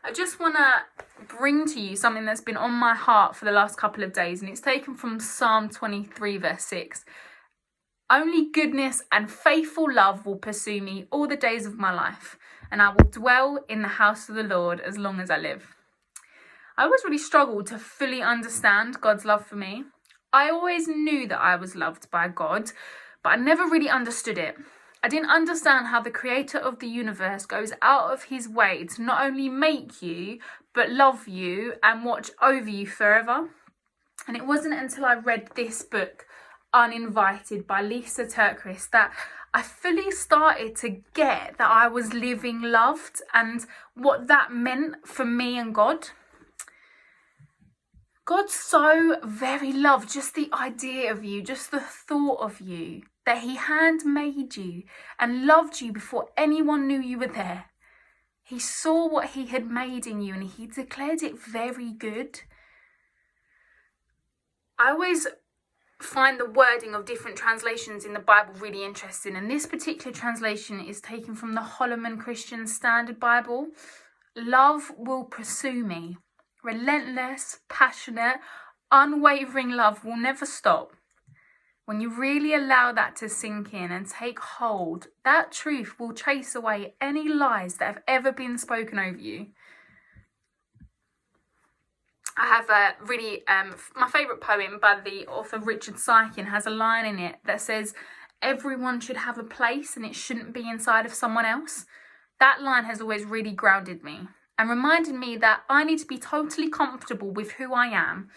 I just want to bring to you something that's been on my heart for the last couple of days, and it's taken from Psalm 23 verse 6. Only goodness and faithful love will pursue me all the days of my life, and I will dwell in the house of the Lord as long as I live. I always really struggled to fully understand God's love for me. I always knew that I was loved by God, but I never really understood it. I didn't understand how the creator of the universe goes out of his way to not only make you, but love you and watch over you forever. And it wasn't until I read this book, Uninvited by Lisa Turkris, that I fully started to get that I was living loved and what that meant for me and God. God so very loved just the idea of you, just the thought of you, that he handmade you and loved you before anyone knew you were there. He saw what he had made in you and he declared it very good. I always find the wording of different translations in the Bible really interesting, and this particular translation is taken from the Holloman Christian Standard Bible. Love will pursue me. Relentless, passionate, unwavering love will never stop. When you really allow that to sink in and take hold, that truth will chase away any lies that have ever been spoken over you. I have a really, my favourite poem by the author Richard Seikin has a line in it that says, everyone should have a place and it shouldn't be inside of someone else. That line has always really grounded me and reminded me that I need to be totally comfortable with who I am.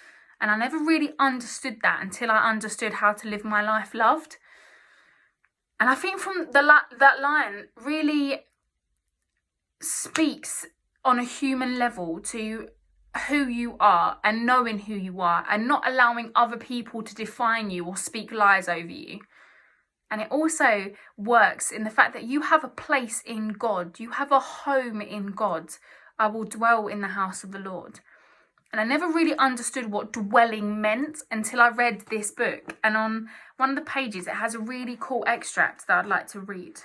And I never really understood that until I understood how to live my life loved. And I think from that line really speaks on a human level to who you are and knowing who you are and not allowing other people to define you or speak lies over you. And it also works in the fact that you have a place in God. You have a home in God. I will dwell in the house of the Lord. And I never really understood what dwelling meant until I read this book. And on one of the pages, it has a really cool extract that I'd like to read.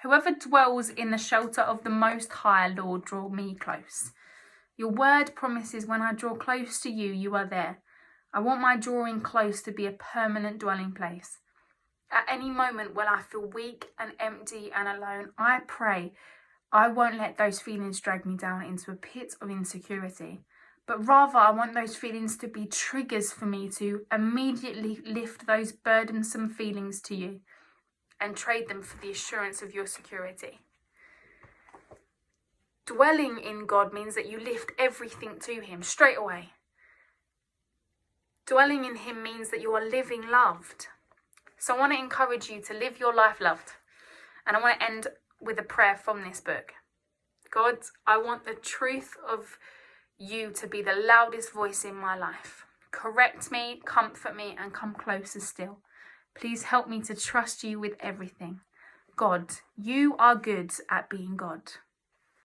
Whoever dwells in the shelter of the Most High, Lord, draw me close. Your word promises when I draw close to you, you are there. I want my drawing close to be a permanent dwelling place. At any moment when I feel weak and empty and alone, I pray I won't let those feelings drag me down into a pit of insecurity. But rather, I want those feelings to be triggers for me to immediately lift those burdensome feelings to you and trade them for the assurance of your security. Dwelling in God means that you lift everything to him straight away. Dwelling in him means that you are living loved. So I want to encourage you to live your life loved. And I want to end with a prayer from this book. God, I want the truth of you to be the loudest voice in my life. Correct me, comfort me, and come closer still. Please help me to trust you with everything. God, you are good at being God.